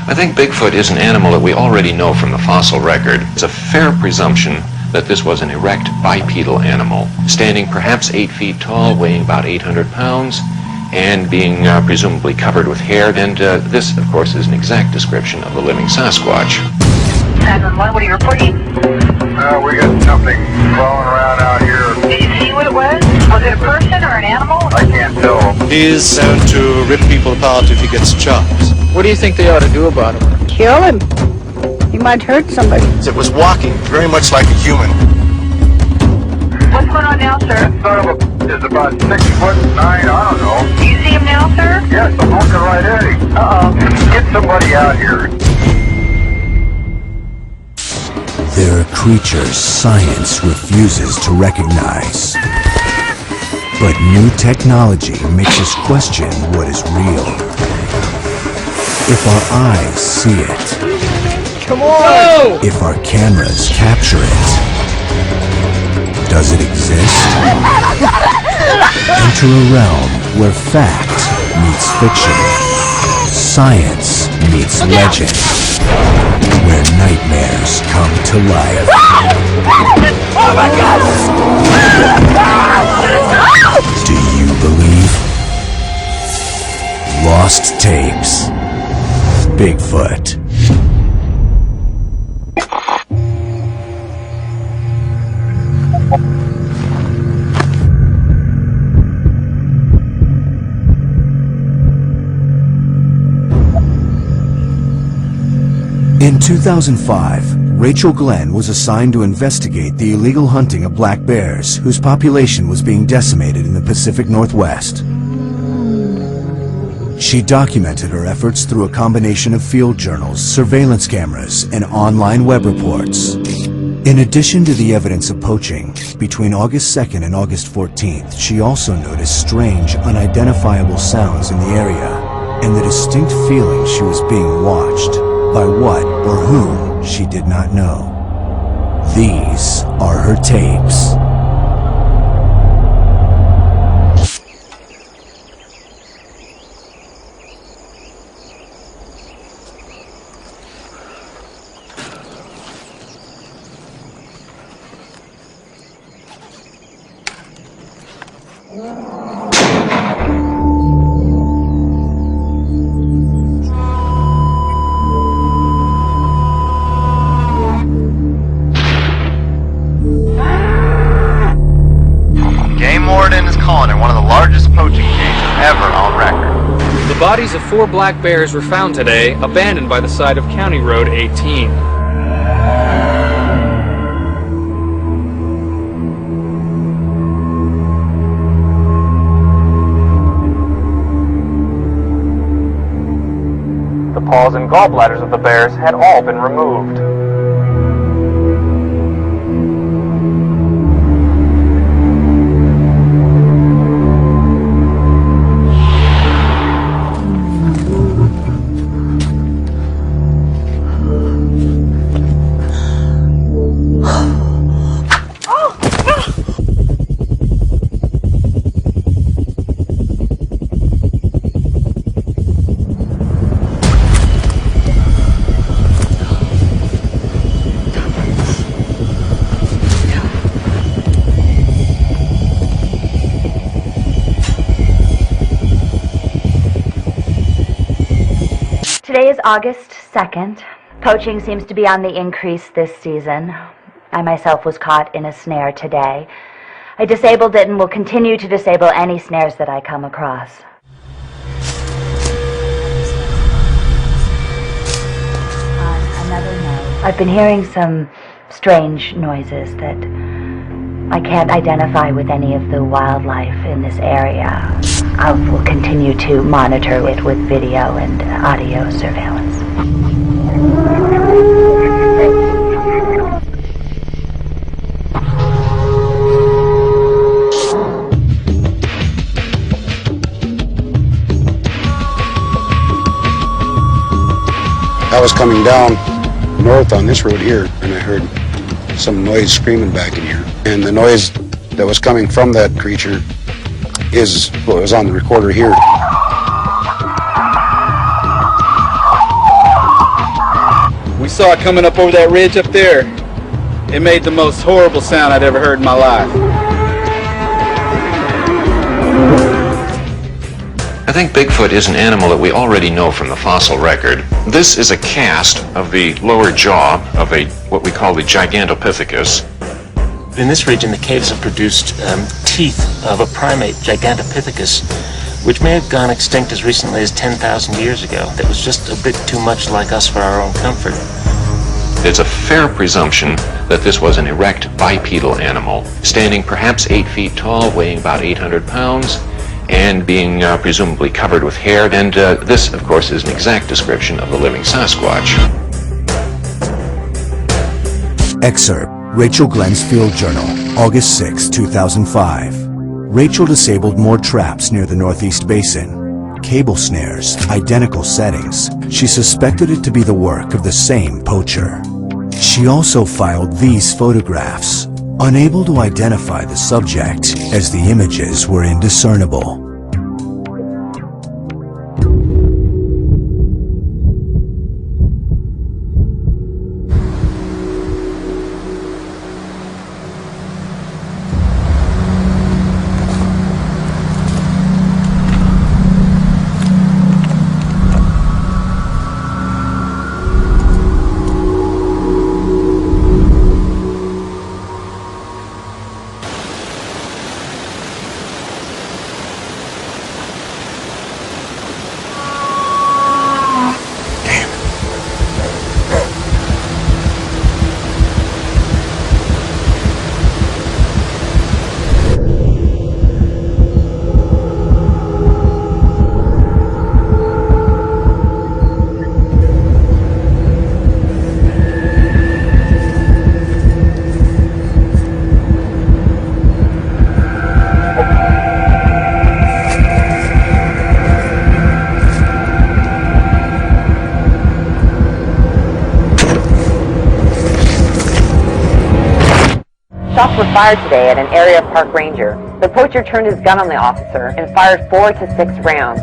I think Bigfoot is an animal that we already know from the fossil record. It's a fair presumption that this was an erect bipedal animal, standing perhaps 8 feet tall, weighing about 800 pounds, and being presumably covered with hair. And this, of course, is an exact description of the living Sasquatch. 911, what are you reporting? We got something crawling around out here. Did you see what it was? Was it a person or an animal? I can't tell. He is known to rip people apart if he gets chopped. What do you think they ought to do about him? Kill him. He might hurt somebody. It was walking very much like a human. What's going on now, sir? This son of a is about 6'9", I don't know. Do you see him now, sir? Yes, I'm looking right at him. Uh-oh. Get somebody out here. There are creatures science refuses to recognize. But new technology makes us question what is real. If our eyes see it, Come on! if our cameras capture it, does it exist? Enter a realm where fact meets fiction, science meets legend, where nightmares come to life. Oh my God! Do you believe? Lost Tapes. Bigfoot. In 2005, Rachel Glen was assigned to investigate the illegal hunting of black bears, whose population was being decimated in the Pacific Northwest. She documented her efforts through a combination of field journals, surveillance cameras, and online web reports. In addition to the evidence of poaching, between August 2nd and August 14th, she also noticed strange, unidentifiable sounds in the area, and the distinct feeling she was being watched, by what or whom she did not know. These are her tapes. The bodies of 4 black bears were found today, abandoned by the side of County Road 18. The paws and gallbladders of the bears had all been removed. Today is August 2nd. Poaching seems to be on the increase this season. I myself was caught in a snare today. I disabled it and will continue to disable any snares that I come across. On another note, I've been hearing some strange noises that I can't identify with any of the wildlife in this area. I will continue to monitor it with video and audio surveillance. I was coming down north on this road here, and I heard some noise screaming back in here. And the noise that was coming from that creature is what was on the recorder here. We saw it coming up over that ridge up there. It made the most horrible sound I'd ever heard in my life. I think Bigfoot is an animal that we already know from the fossil record. This is a cast of the lower jaw of what we call the Gigantopithecus. In this region, the caves have produced teeth of a primate, Gigantopithecus, which may have gone extinct as recently as 10,000 years ago. That was just a bit too much like us for our own comfort. It's a fair presumption that this was an erect bipedal animal, standing perhaps 8 feet tall, weighing about 800 pounds, and being presumably covered with hair. And this, of course, is an exact description of the living Sasquatch. Excerpt, Rachel Glen's Field Journal, August 6, 2005. Rachel disabled more traps near the Northeast Basin. Cable snares, identical settings. She suspected it to be the work of the same poacher. She also filed these photographs, unable to identify the subject as the images were indiscernible. Shots were fired today at an area park ranger. The poacher turned his gun on the officer and fired 4 to 6 rounds.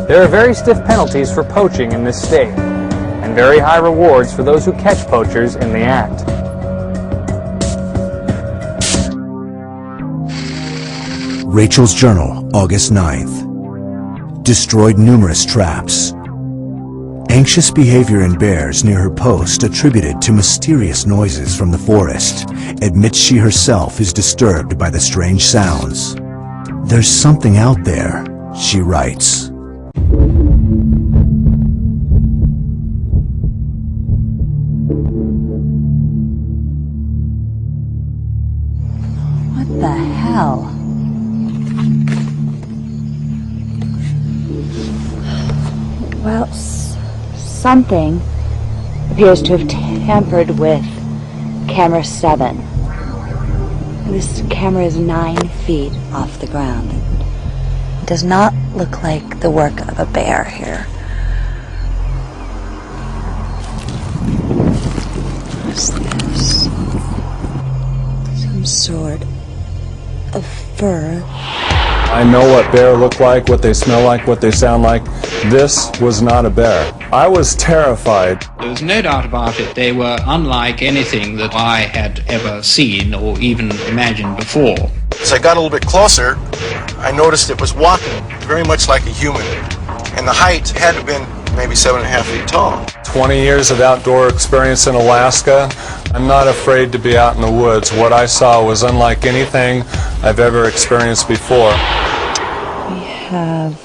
There are very stiff penalties for poaching in this state, and very high rewards for those who catch poachers in the act. Rachel's Journal, August 9th. Destroyed numerous traps. Anxious behavior in bears near her post attributed to mysterious noises from the forest. Admits she herself is disturbed by the strange sounds. There's something out there, she writes. What the hell? Well, something appears to have tampered with camera 7. This camera is 9 feet off the ground. It does not look like the work of a bear here. What's this? Some sort of fur. I know what bear look like, what they smell like, what they sound like. This was not a bear. I was terrified. There was no doubt about it. They were unlike anything that I had ever seen or even imagined before. As I got a little bit closer, I noticed it was walking very much like a human. And the height had to have been maybe 7.5 feet tall. 20 years of outdoor experience in Alaska. I'm not afraid to be out in the woods. What I saw was unlike anything I've ever experienced before. We have